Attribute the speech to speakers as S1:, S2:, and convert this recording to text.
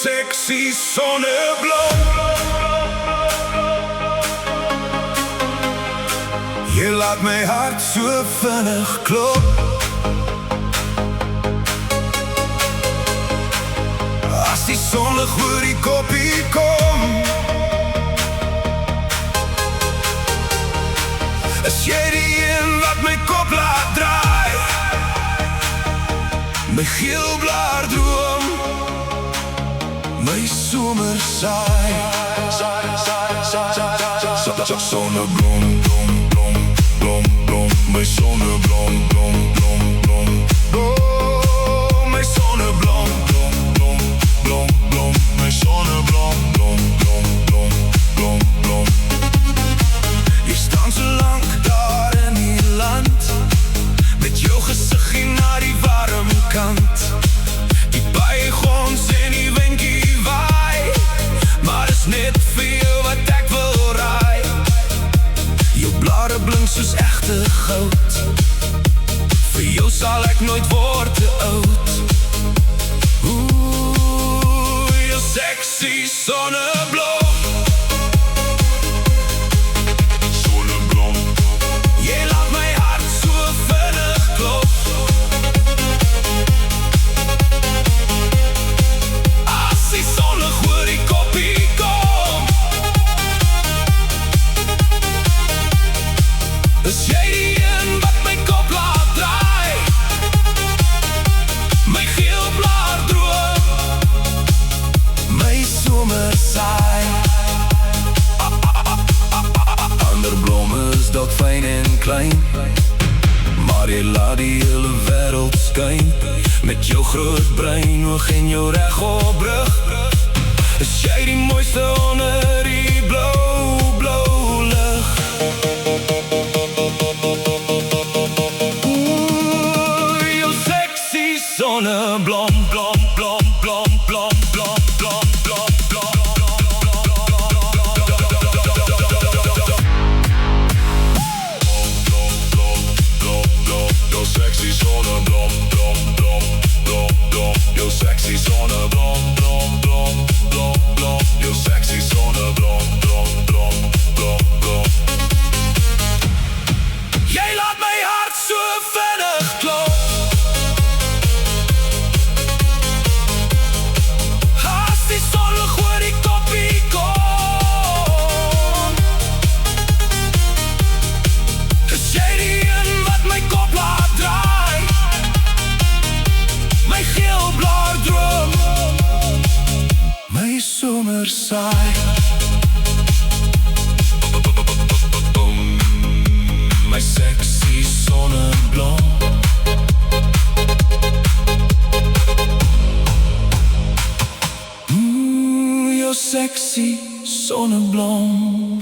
S1: sexy zonneblom. Je laat mijn hart zo vinnig klop. Als die zonlig voor die koppie kom, is jij die in wat mijn kop laat draaien, mijn geelblaar droom, mijn zomer saai. Zonneblom, blom, blom, blom, blom, mijn zonneblom, blom, blom, blom, blom, mijn zonneblom, blom, blom, blom, blom, mijn zonneblom, blom, blom, blom, blom, blom. Je staat zo lang daar in die land, met jouw gezichtje naar die warme kant. Die bijgons en die winkie waai, maar is net veel wat ek wil raai. Jou blare blink soos echte goud, vir jou sal ek nooit word te oud. Oeh, jou sexy zonneblom. Is jij die in wat mijn kop laat draai, mijn geelblaar droom, mijn zomer saai. Ander bloemen is dat fijn en klein, maar je laat die hele wereld skyn. Met jou groot brein, oog en jou rechtopbrug, is jij die mooiste onder die blauw, blauw lucht. Zonneblom, blom, blom, blom, blom, blom, blom, blom, blom. Yo sexy zonneblom, blom, blom, blom, blom. Yo sexy zonneblom, blom, blom, blom, blom. Yo sexy zonneblom, blom, blom, blom, blom. Jij laat mijn hart zo vinnig kloppen. Zomer saai. My sexy zonneblom. Your sexy zonneblom.